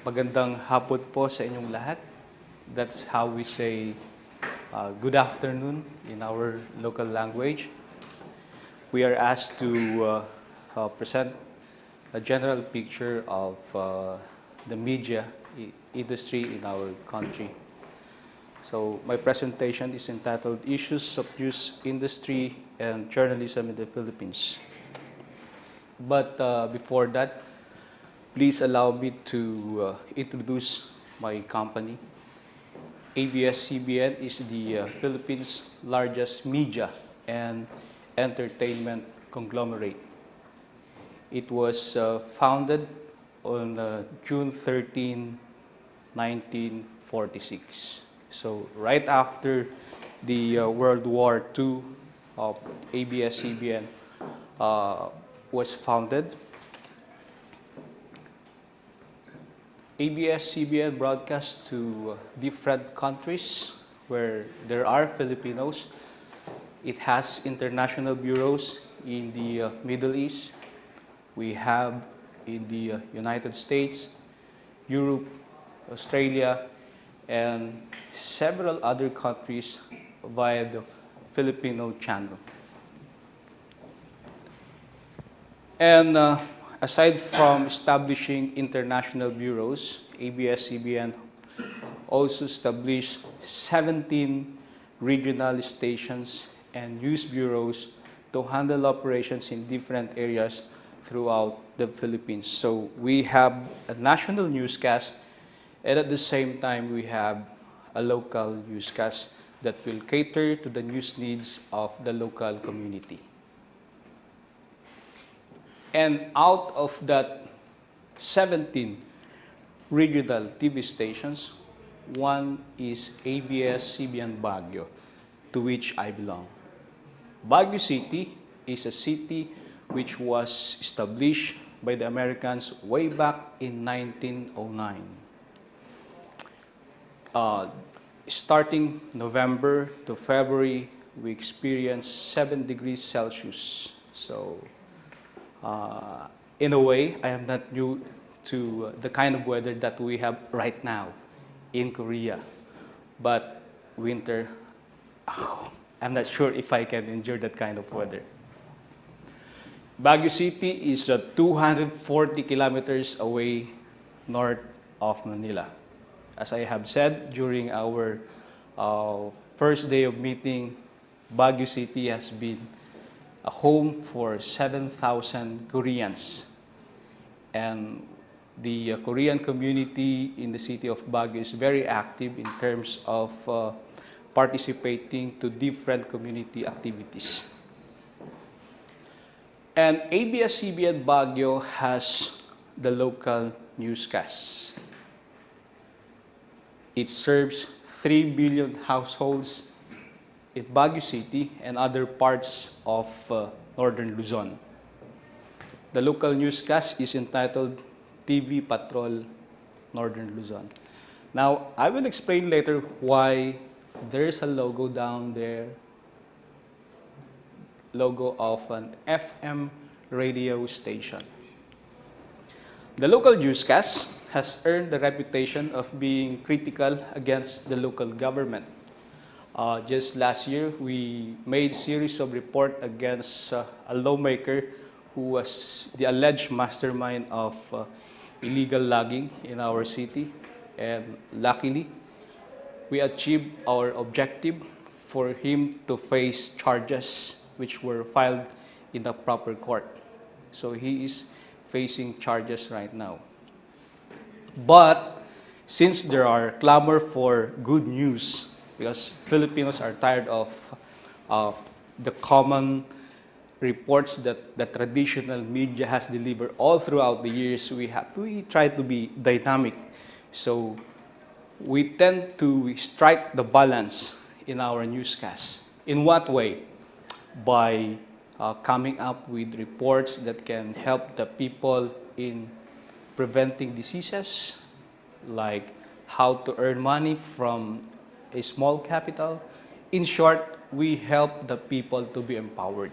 Magandang hapon po sa inyong lahat. That's how we say good afternoon in our local language. We are asked to present a general picture of the media industry in our country. So my presentation is entitled Issues of News Industry and Journalism in the Philippines. But before that, please allow me to introduce my company. ABS-CBN is the Philippines' largest media and entertainment conglomerate. It was founded on June 13, 1946. So right after the World War II, ABS-CBN was founded. ABS-CBN broadcasts to different countries where there are Filipinos. It has international bureaus in the Middle East. We have in the United States, Europe, Australia, and several other countries via the Filipino channel. And aside from establishing international bureaus, ABS-CBN also established 17 regional stations and news bureaus to handle operations in different areas throughout the Philippines. So we have a national newscast, and at the same time we have a local newscast that will cater to the news needs of the local community. And out of that 17 regional TV stations, one is ABS-CBN Baguio, to which I belong. Baguio City is a city which was established by the Americans way back in 1909. Starting November to February, we experienced 7 degrees Celsius. So in a way, I am not new to the kind of weather that we have right now in Korea. But winter, I'm not sure if I can endure that kind of weather. Baguio City is 240 kilometers away north of Manila. As I have said during our first day of meeting, Baguio City has been a home for 7,000 Koreans. And the Korean community in the city of Baguio is very active in terms of participating to different community activities. And ABS-CBN Baguio has the local newscasts. It serves 3 billion households in Baguio City and other parts of northern Luzon. The local newscast is entitled TV Patrol Northern Luzon. Now, I will explain later why there's a logo down there, logo of an FM radio station. The local newscast has earned the reputation of being critical against the local government. Just last year, we made a series of reports against a lawmaker who was the alleged mastermind of illegal logging in our city. And luckily, we achieved our objective for him to face charges which were filed in the proper court. So he is facing charges right now. But since there are clamor for good news, because Filipinos are tired of the common reports that the traditional media has delivered all throughout the years, we try to be dynamic. So we tend to strike the balance in our newscasts. In what way? By coming up with reports that can help the people in preventing diseases, like how to earn money from a small capital. In short, we help the people to be empowered.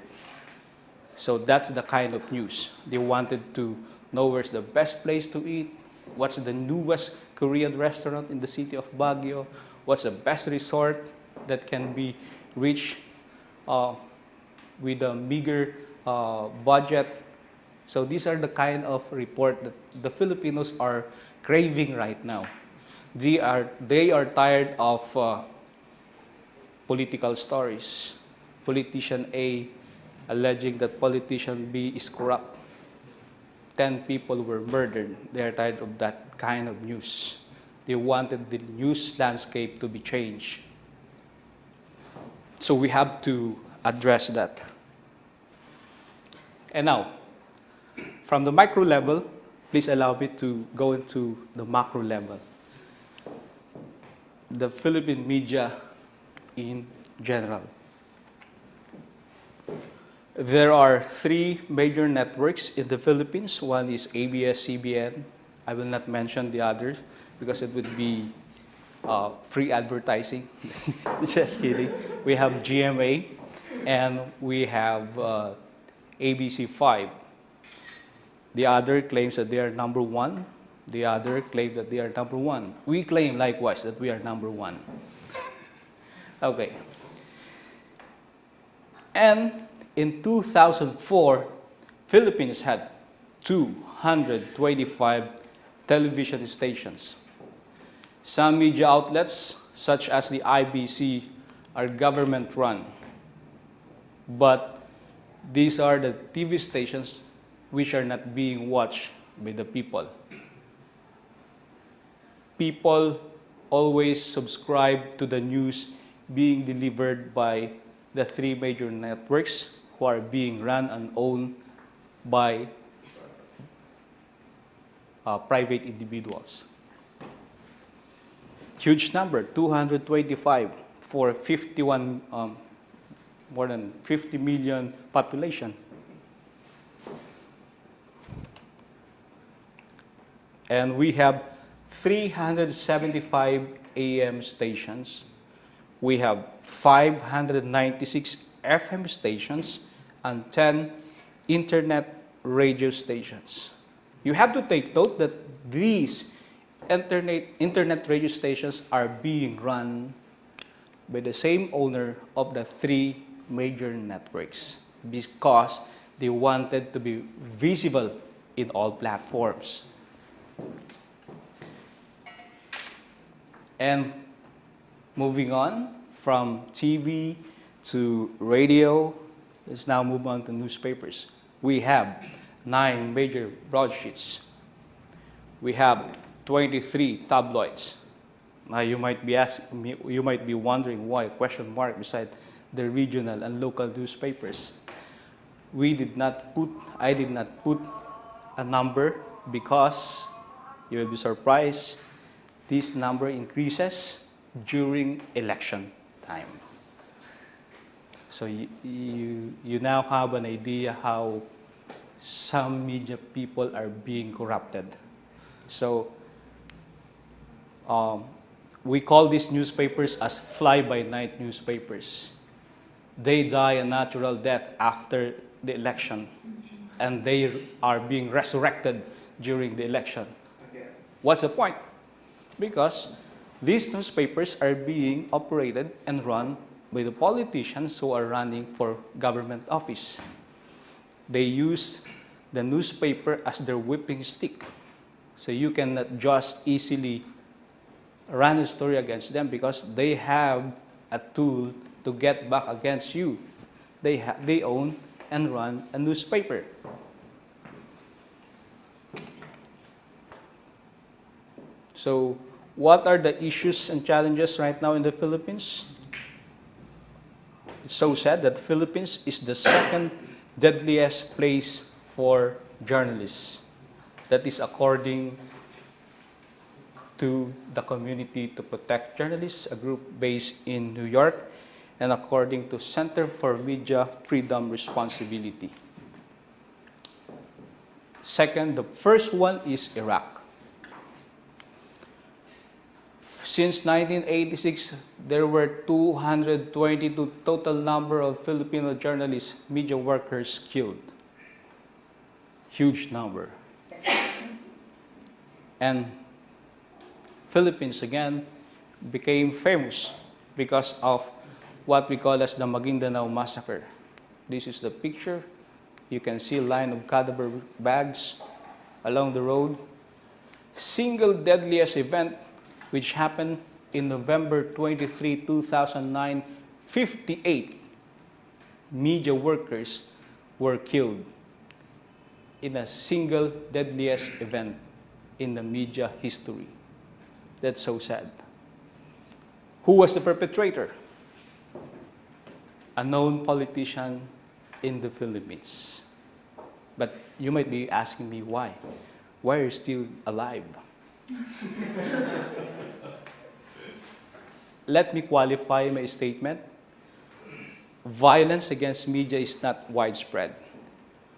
So that's the kind of news. They wanted to know where's the best place to eat, what's the newest Korean restaurant in the city of Baguio, what's the best resort that can be reached with a meager budget. So these are the kind of report that the Filipinos are craving right now. They are tired of political stories. Politician A alleging that politician B is corrupt. 10 people were murdered. They are tired of that kind of news. They wanted the news landscape to be changed. So we have to address that. And now, from the micro level, please allow me to go into the macro level. The Philippine media in general. There are 3 major networks in the Philippines. One is ABS-CBN. I will not mention the others because it would be free advertising. Just kidding. We have GMA and we have ABC5. The other claims that they are number 1. The other claim that they are number 1. We claim likewise that we are number 1. Okay. And in 2004, Philippines had 225 television stations. Some media outlets, such as the IBC, are government-run. But these are the TV stations which are not being watched by the people. People always subscribe to the news being delivered by the 3 major networks who are being run and owned by private individuals. Huge number, 225 for 51, more than 50 million population. And we have 375 AM stations. We have 596 FM stations and 10 internet radio stations. You have to take note that these internet radio stations are being run by the same owner of the 3 major networks because they wanted to be visible in all platforms. And moving on from TV to radio, let's now move on to newspapers. We have 9 major broadsheets. We have 23 tabloids. Now you might be asking me, you might be wondering why question mark beside the regional and local newspapers. I did not put a number because you will be surprised. This number increases during election time. So you now have an idea how some media people are being corrupted. So we call these newspapers as fly-by-night newspapers. They die a natural death after the election, and they are being resurrected during the election. What's the point? Because these newspapers are being operated and run by the politicians who are running for government office. They use the newspaper as their whipping stick. So you cannot just easily run a story against them because they have a tool to get back against you. They own and run a newspaper. So what are the issues and challenges right now in the Philippines? It's so sad that the Philippines is the 2nd deadliest place for journalists. That is according to the Community to Protect Journalists, a group based in New York, and according to Center for Media Freedom Responsibility. Second, the first one is Iraq. Since 1986, there were 222 total number of Filipino journalists, media workers killed. Huge number. And Philippines again became famous because of what we call as the Maguindanao Massacre. This is the picture. You can see a line of cadaver bags along the road. Single deadliest event which happened in November 23, 2009, 58 media workers were killed in a single deadliest event in the media history. That's so sad. Who was the perpetrator? A known politician in the Philippines. But you might be asking me why? Why are you still alive? Let me qualify my statement. Violence against media is not widespread.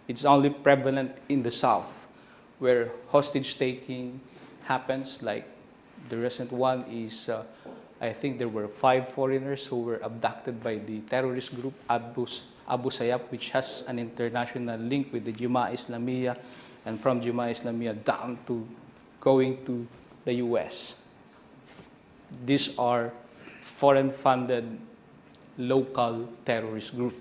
It's only prevalent in the South, where hostage-taking happens. Like the recent one is, I think there were 5 foreigners who were abducted by the terrorist group Abu Sayyaf, which has an international link with the Jemaah Islamiyah, and from Jemaah Islamiyah down to going to the US. These are foreign-funded local terrorist group.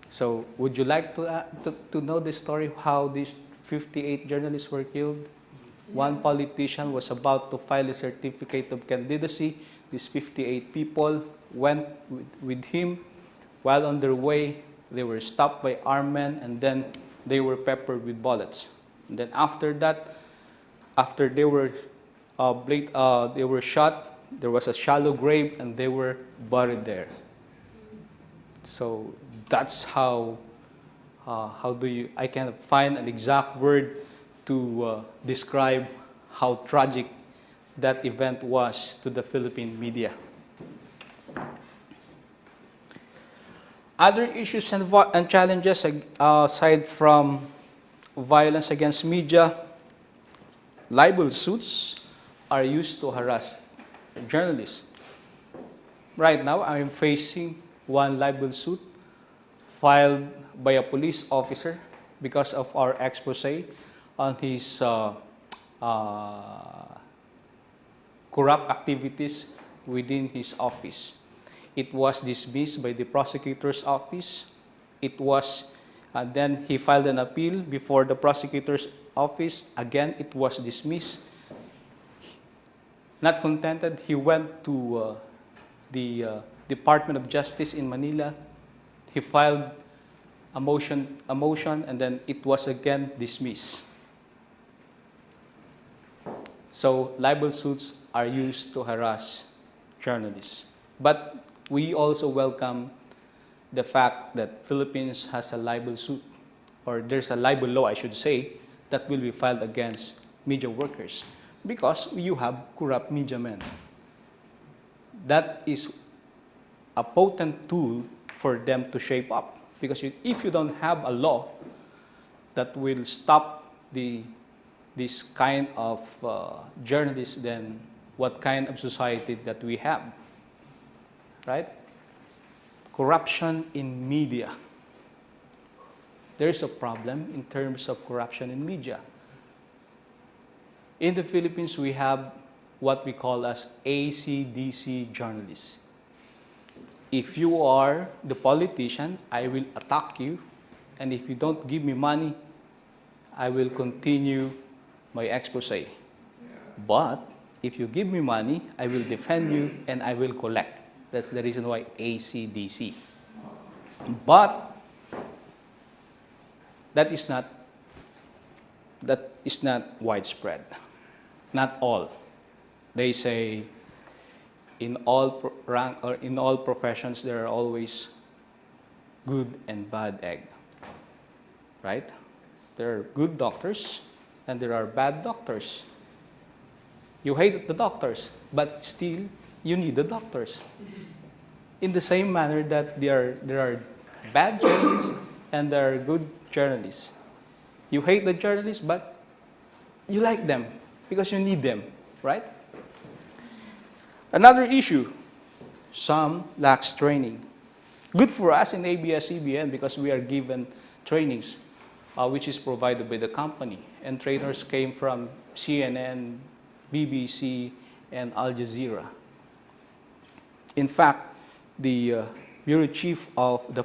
So would you like to know the story of how these 58 journalists were killed? One politician was about to file a certificate of candidacy. These 58 people went with him. While on their way, they were stopped by armed men, and then they were peppered with bullets. And then after that, after they were shot, there was a shallow grave, and they were buried there. So that's how I cannot find an exact word to describe how tragic that event was to the Philippine media. Other issues and challenges aside from violence against media, libel suits are used to harass journalists. Right now, I am facing one libel suit filed by a police officer because of our expose on his corrupt activities within his office. It was dismissed by the prosecutor's office. Then he filed an appeal before the prosecutor's office. Again, it was dismissed. Not contented, he went to the Department of Justice in Manila. He filed a motion, and then it was again dismissed. So libel suits are used to harass journalists. But we also welcome the fact that Philippines has a libel suit, or there's a libel law, I should say, that will be filed against media workers because you have corrupt media men. That is a potent tool for them to shape up, because if you don't have a law that will stop this kind of journalists, then what kind of society that we have, right? Corruption in media. There's a problem in terms of corruption in media. In the Philippines, we have what we call as ACDC journalists. If you are the politician, I will attack you, and if you don't give me money, I will continue my expose. But if you give me money, I will defend you and I will collect. That's the reason why ACDC. But that is not widespread. Not all. They say in all rank or in all professions there are always good and bad egg. Right? There are good doctors and there are bad doctors. You hate the doctors, but still you need the doctors. In the same manner that there are bad journalists and there are good journalists. You hate the journalists, but you like them because you need them, right? Another issue, some lacks training. Good for us in ABS-CBN because we are given trainings. which is provided by the company. And trainers came from CNN, BBC, and Al Jazeera. In fact, the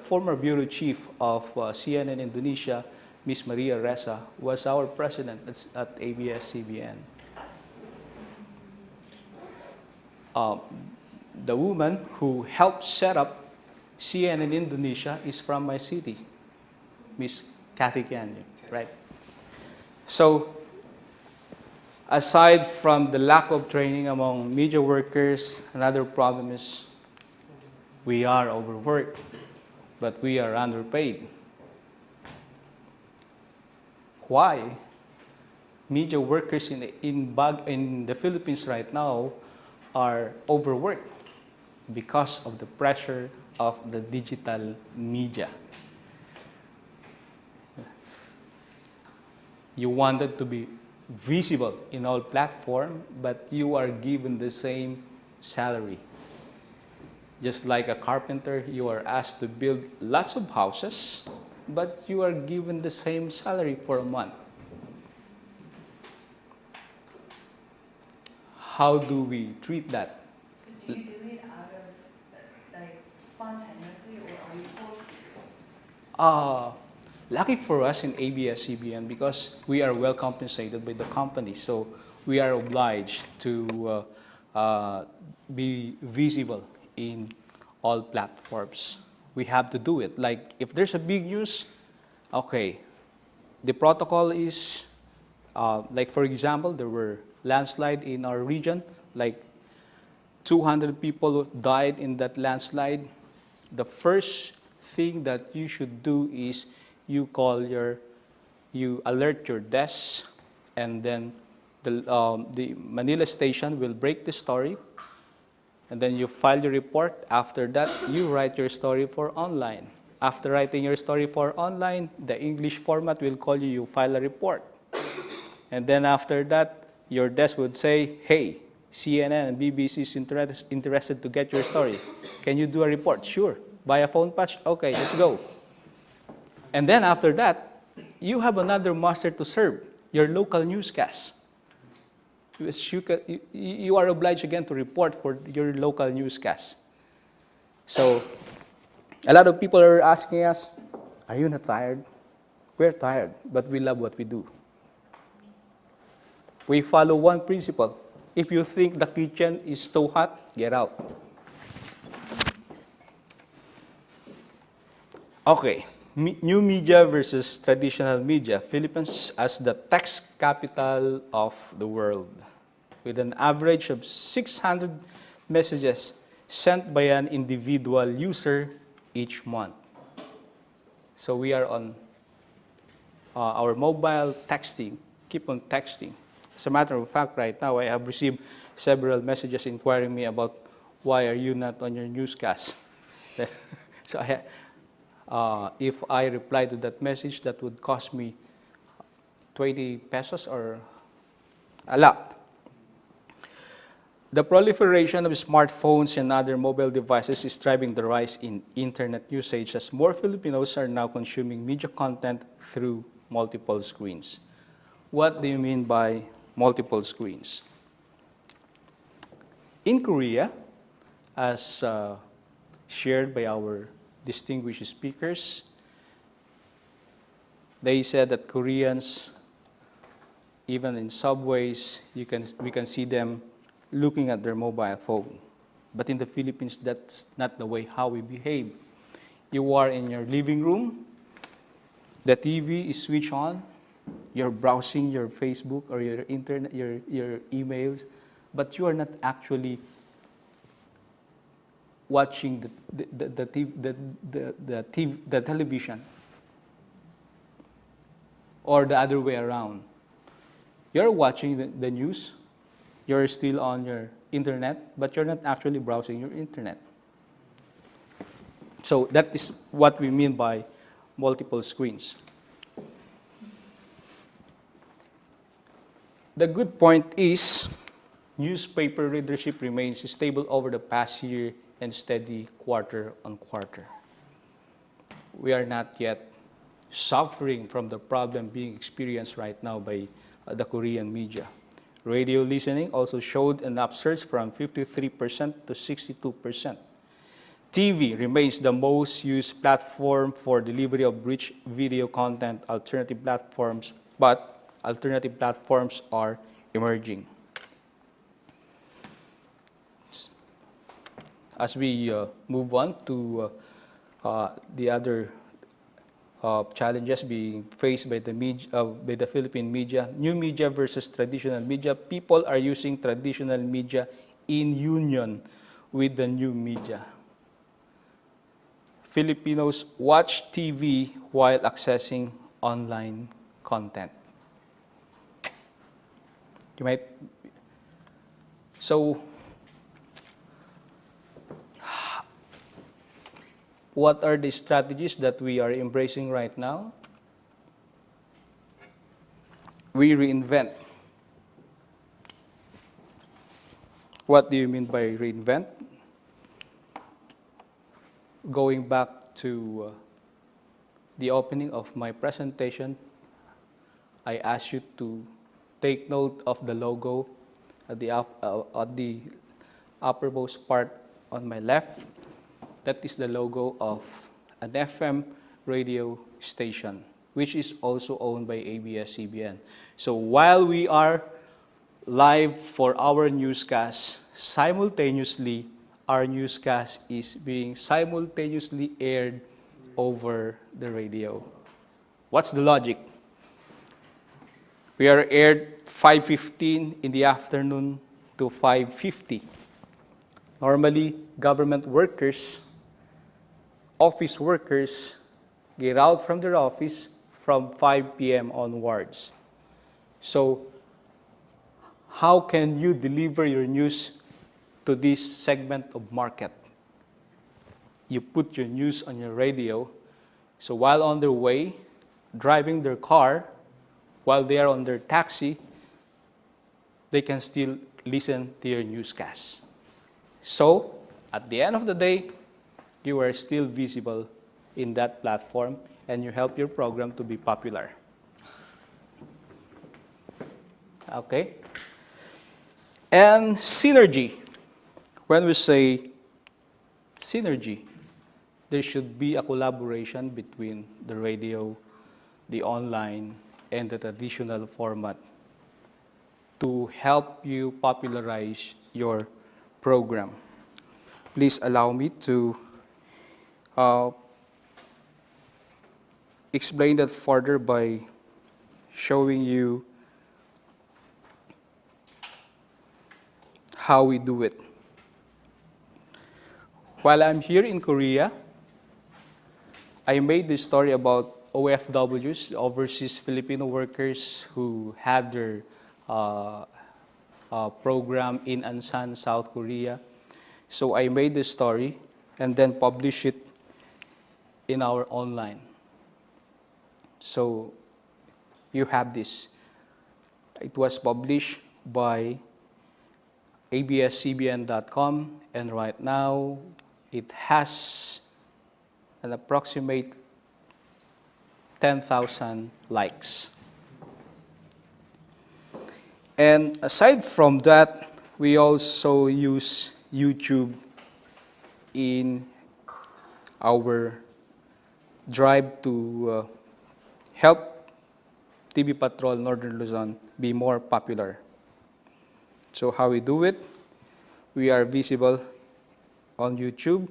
former bureau chief of CNN Indonesia, Ms. Maria Ressa, was our president at ABS-CBN. The woman who helped set up CNN Indonesia is from my city, Ms. Kathy Canyon, right? So, aside from the lack of training among media workers, another problem is we are overworked, but we are underpaid. Why? Media workers in the Philippines right now are overworked because of the pressure of the digital media. You wanted to be visible in all platforms, but you are given the same salary. Just like a carpenter, you are asked to build lots of houses, but you are given the same salary for a month. How do we treat that? So do you do it out of like spontaneously, or are you forced to do it? Lucky for us in ABS-CBN, because we are well compensated by the company, so we are obliged to be visible in all platforms. We have to do it. Like if there's a big news, okay, the protocol is, like for example, there were landslide in our region, like 200 people died in that landslide. The first thing that you should do is you alert your desk, and then the Manila station will break the story, and then you file your report. After that, you write your story for online. After writing your story for online, the English format will call you, you file a report. And then after that, your desk would say, hey, CNN and BBC is interested to get your story. Can you do a report? Sure. Buy a phone patch? Okay, let's go. And then after that, you have another master to serve, your local newscast. You are obliged again to report for your local newscast. So a lot of people are asking us, are you not tired? We're tired, but we love what we do. We follow one principle. If you think the kitchen is too hot, get out. Okay, new media versus traditional media. Philippines as the text capital of the world, with an average of 600 messages sent by an individual user each month. So we are on our mobile texting, keep on texting. As a matter of fact, right now I have received several messages inquiring me about why are you not on your newscast. So if I reply to that message, that would cost me 20 pesos or a lot. The proliferation of smartphones and other mobile devices is driving the rise in internet usage, as more Filipinos are now consuming media content through multiple screens. What do you mean by multiple screens? In Korea, as shared by our distinguished speakers, they said that Koreans, even in subways, we can see them looking at their mobile phone. But in the Philippines, that's not the way how we behave. You are in your living room, the TV is switched on, you're browsing your Facebook or your internet, your emails, but you are not actually watching the television, or the other way around. You're watching the news, you're still on your internet, but you're not actually browsing your internet. So that is what we mean by multiple screens. The good point is newspaper readership remains stable over the past year and steady quarter on quarter. We are not yet suffering from the problem being experienced right now by the Korean media. Radio listening also showed an upsurge from 53% to 62%. TV remains the most used platform for delivery of rich video content, but alternative platforms are emerging. As we move on to the other challenges being faced by the Philippine media, new media versus traditional media, people are using traditional media in union with the new media. Filipinos watch TV while accessing online content. So, what are the strategies that we are embracing right now? We reinvent. What do you mean by reinvent? Going back to the opening of my presentation, I asked you to take note of the logo at the uppermost part on my left. That is the logo of an FM radio station, which is also owned by ABS-CBN. So while we are live for our newscast, simultaneously, our newscast is being simultaneously aired over the radio. What's the logic? We are aired 5:15 in the afternoon to 5:50. Normally, government workers, office workers, get out from their office from 5 p.m. onwards. So, how can you deliver your news to this segment of market? You put your news on your radio, so while on their way, driving their car, while they are on their taxi, they can still listen to your newscast. So, at the end of the day, you are still visible in that platform and you help your program to be popular. Okay? And synergy. When we say synergy, there should be a collaboration between the radio, the online, and the traditional format to help you popularize your program. Please allow me to explain that further by showing you how we do it. While I'm here in Korea, I made this story about OFWs, overseas Filipino workers who had their program in Ansan, South Korea. So I made this story and then published it in our online. So you have this. It was published by abscbn.com, and right now it has an approximate 10,000 likes. And aside from that, we also use YouTube in our drive to help TV Patrol Northern Luzon be more popular. So how we do it? We are visible on YouTube.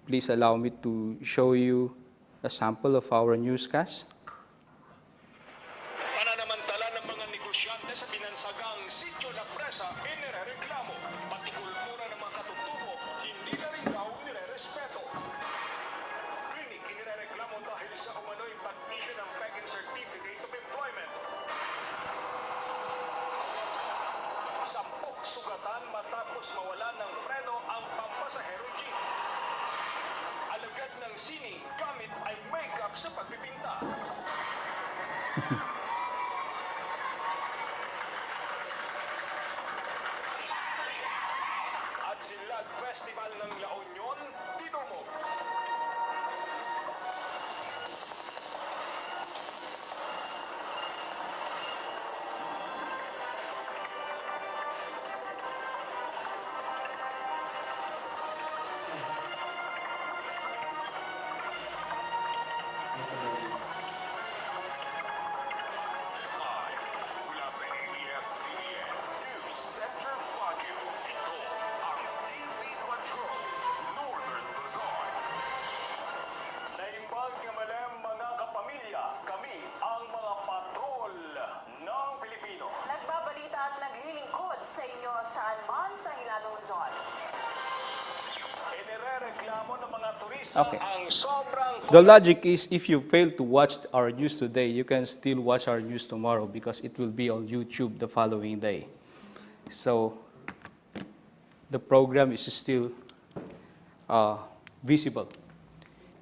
Please allow me to show you a sample of our newscast. Pananamantala ng mga negosyante sa binansagang sitio na presa inirereklamo, pati kultura ng mga katutubo hindi na rin daw nirerespeto. Klinik inirereklamo dahil sa umano'y pag-issue ng Peking Certificate of Employment. Sampok sugatan matapos mawalan ng preno ang pampasahero jeep. Alagad ng sining gamit ay makeup sa pagpipinta. At Silag Festival ng La Union, tinumog. Okay. ang sobrang The logic is if you fail to watch our news today, you can still watch our news tomorrow because it will be on YouTube the following day. So the program is still visible.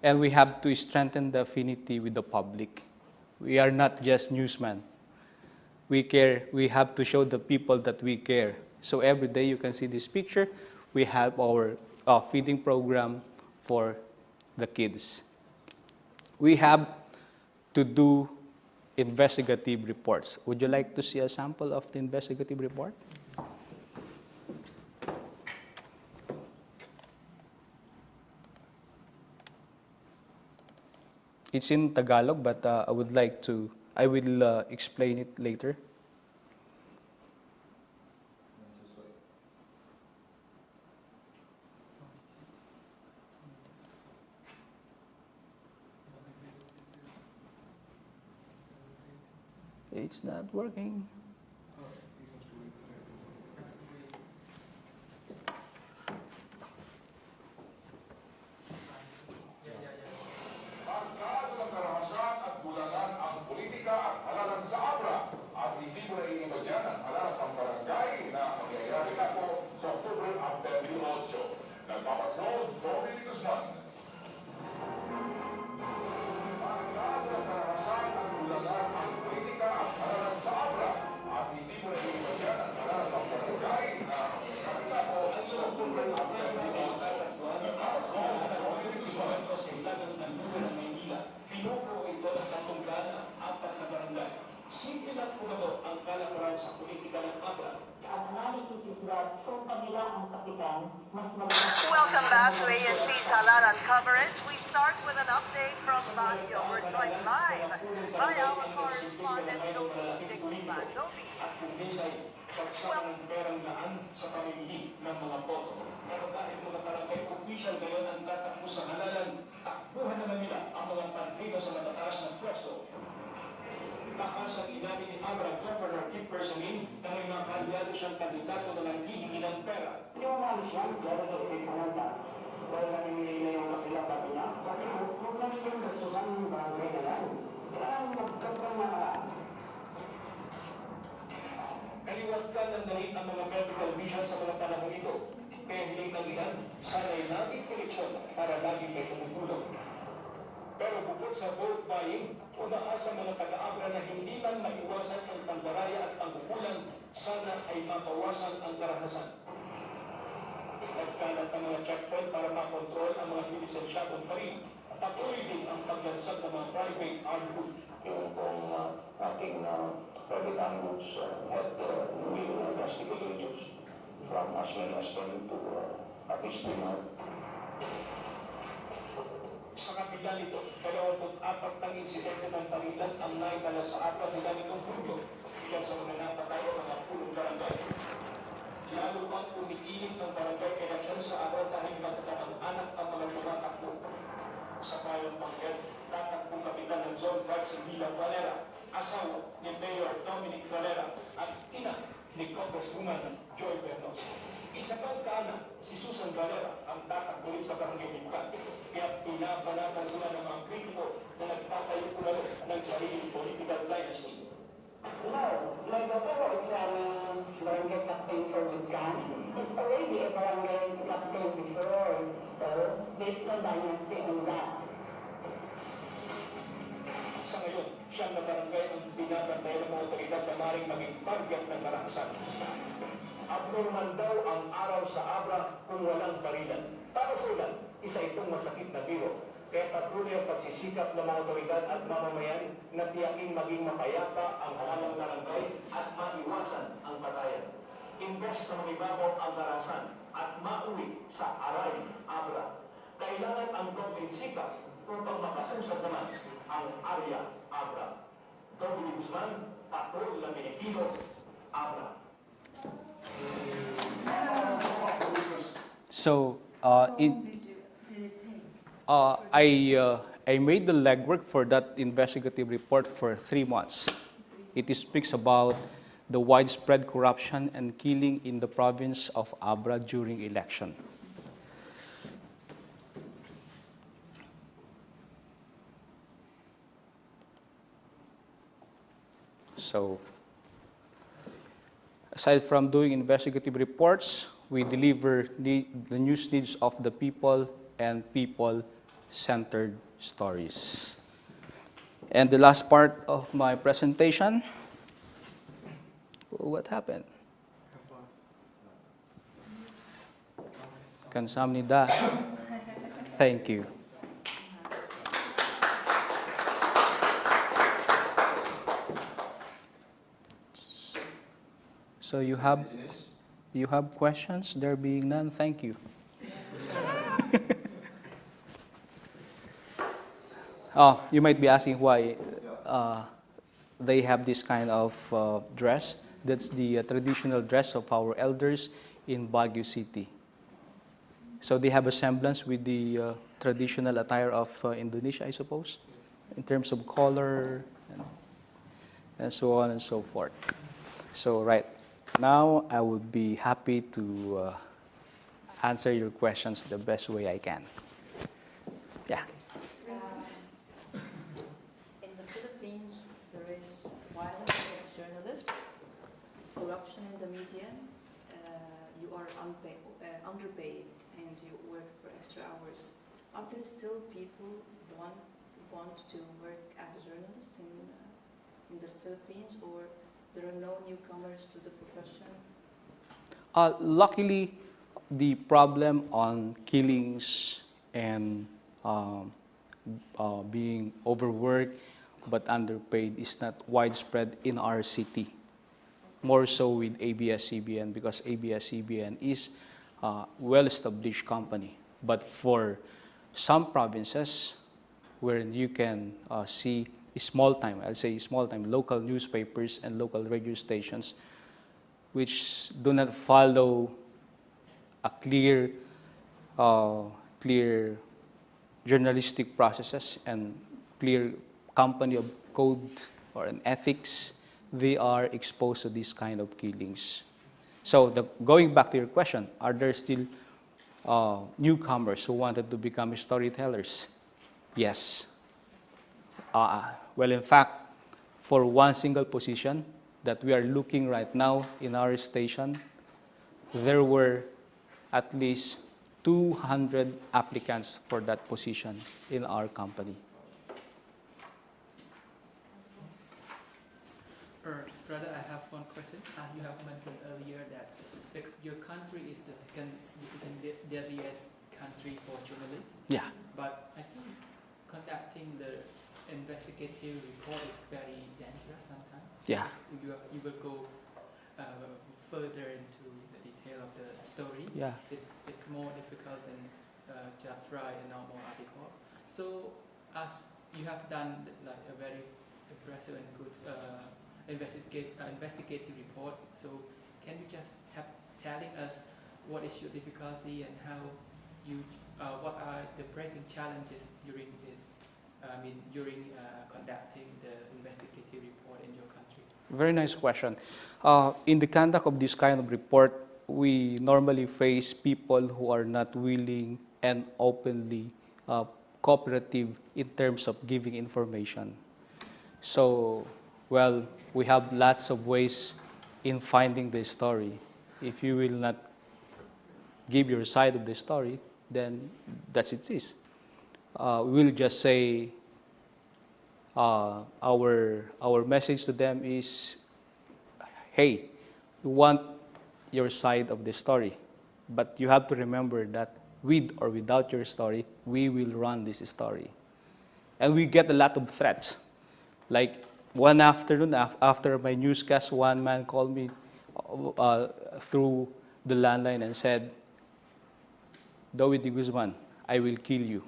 And we have to strengthen the affinity with the public. We are not just newsmen. We care. We have to show the people that we care. So every day you can see this picture. We have our feeding program for the kids. We have to do investigative reports. Would you like to see a sample of the investigative report? It's in Tagalog, but I will explain it later. It's not working. Pagkaano ng karahasan at bulagan ang politika at halalan sa abra at hindi mo na iinibadyan ang halalan ng barangay na mangyayari ako sa Oktubre at 28. Nagpapatrol, Dhobie Guzman. Pagkaano ng karahasan at bulagan ang politika at halalan sa abra at hindi mo na iinibadyan ang halalan ng barangay na mangyayari ako sa Oktubre at 28. Nagpapatrol, Dhobie Guzman. Pinupo ito ng Santunggana, 4 na barangay. Simple lang po ito ang kalakaran sa politika ng Abra. Ang analisis is that kung kanila ang kapitan, mas malakas. Welcome back to ANC's Halalan coverage. We start with an update from Baguio. We're joined live by our correspondent, Dhobie Guzman. Dhobie. At kung minsan, pagsama ng perang daan sa pamimili ng mga boto. Pero dahil mga barangay official ngayon ang tatakbo sa halalan, takbuhan naman nila ang mga partido sa matataas na pwesto. Lakas ang inamin ni Abra Governor Kip Persamin na may mga kaliado siyang kandidato na nanghihingi ng pera. Yung mga siya, gano'n ito ay pananda. Dahil namimili na yung kapilang kapila. Kasi kung namin yung gusto sa mga barangay na lang, kailangan magkampang na Kaliwagkan ng dahil ang mga medical vision sa mga panahon ito. Kaya hiling ng ilan, sana'y natin koleksyon para lagi may tumutulong. Pero bukod sa vote buying, umaasa mga taga-abra na hindi man maiwasan ang pandaraya at pangkukulang, sana ay mapawasan ang karahasan. Nagkalat ang mga checkpoint para makontrol ang mga lisensyadong parin. Patuloy din ang paglansag ng mga private armed group. Yung pong ating private armed groups had will drastically reduced from as many as 10 to at least 3 now. Sa kabila nito, 24 ng insidente ng parilan ang naitala sa apat nila nitong Hulyo. Iyan sa mga napatay ang mga pulong barangay. Lalo pang umiinit ng barangay election sa araw dahil magkakapag-anak ang mga tumatakbo. Sa bayang Pangked, tatakbong kapitan ng Zone 5 si Mila Valera, asawa ni Mayor Dominic Valera at ina ni Congresswoman Joy Bernos. Isa pang kaana, si Susan Valera ang tatakbo rin sa barangay Limukan. Kaya pinapanatan sila ng mga kritiko na nagtatayo ulalo ng sariling political dynasty. No, my daughter was running barangay captain for Guzman. He's already a barangay captain before, so there's no dynasty on that. Sa ngayon, siyang na barangay ang binabantay ng mga otoridad na maring maging target ng karahasan. Abnormal daw ang araw sa Abra kung walang barilan. Para sa ilan, isa itong masakit na biro. Kaya patuloy ang pagsisikap ng mga otoridad at mamamayan na tiyaking maging mapayapa ang halalang barangay at maiwasan ang patayan. Imbes na manibabaw ang karahasan at mauwi sa Aray, Abra. Kailangan ang dobleng sikap upang makasusad naman ang area Abra. Dhobie Guzman, Patrol ng Pilipino, Abra. So How long did it take? I made the legwork for that investigative report for 3 months. It speaks about the widespread corruption and killing in the province of Abra during election. So aside from doing investigative reports, we deliver the news needs of the people and people-centered stories. And the last part of my presentation, what happened? Kamsahamnida. Thank you. So you have questions? There being none, thank you. Oh, you might be asking why they have this kind of dress. That's the traditional dress of our elders in Baguio City. So they have a semblance with the traditional attire of Indonesia, I suppose, in terms of color and so on and so forth. So right now, I would be happy to answer your questions the best way I can. Yeah. In the Philippines, there is violence against journalists, corruption in the media, you are underpaid, and you work for extra hours. Are there still people want to work as a journalist in the Philippines, or there are no newcomers to the profession? Luckily, the problem on killings and being overworked but underpaid is not widespread in our city. More so with ABS-CBN, because ABS-CBN is a well-established company. But for some provinces where you can see small-time, I'll say small-time, local newspapers and local radio stations which do not follow a clear journalistic processes and clear company of code or an ethics, they are exposed to this kind of killings. So going back to your question, are there still newcomers who wanted to become storytellers? Yes. Well, in fact, for one single position that we are looking right now in our station, there were at least 200 applicants for that position in our company. Brother, I have one question. You have mentioned earlier that your country is the second deadliest country for journalists. Yeah. But I think conducting the investigative report is very dangerous sometimes. Yeah. You will go further into the detail of the story. Yeah. It's more difficult than just write a normal article. So, as you have done like a very impressive and good investigative report, so can you just have telling us what is your difficulty and how you what are the present challenges during this? During conducting the investigative report in your country. Very nice question. In the conduct of this kind of report, we normally face people who are not willing and openly cooperative in terms of giving information. So, well, we have lots of ways in finding the story. If you will not give your side of the story, then that's it is. We will just say our message to them is, hey, we want your side of the story, but you have to remember that with or without your story, we will run this story. And we get a lot of threats. Like one afternoon after my newscast, one man called me through the landline and said, Dhobie Guzman, I will kill you.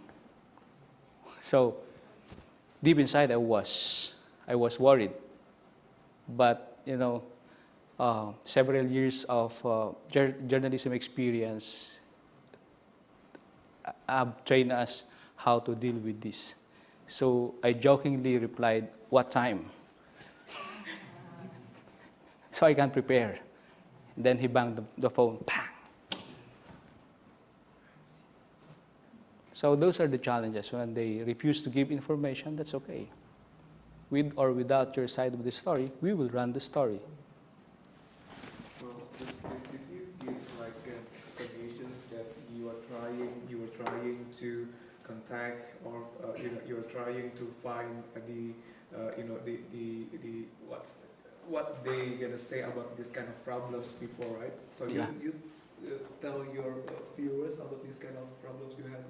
So deep inside, I was worried. But several years of journalism experience have trained us how to deal with this. So I jokingly replied, "What time?" So I can prepare. Then he banged the phone. Bang. So those are the challenges. When they refuse to give information, that's okay. with or without your side of the story, we will run the story. Well, did you give like explanations that you were trying to contact, or you were trying to find the what they gonna say about this kind of problems before, right? So Yeah. you tell your viewers about these kind of problems you had,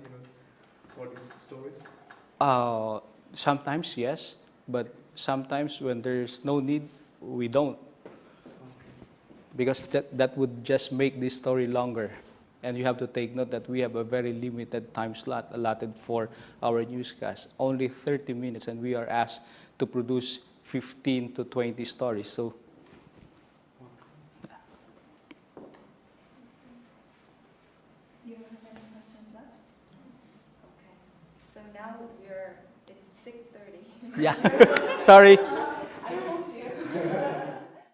for these stories. Sometimes yes, but sometimes when there's no need, we don't, because that would just make this story longer. And you have to take note that we have a very limited time slot allotted for our newscast, only 30 minutes, and we are asked to produce 15 to 20 stories. So You don't have any questions left? Okay. So now it's 6:30. yeah, sorry.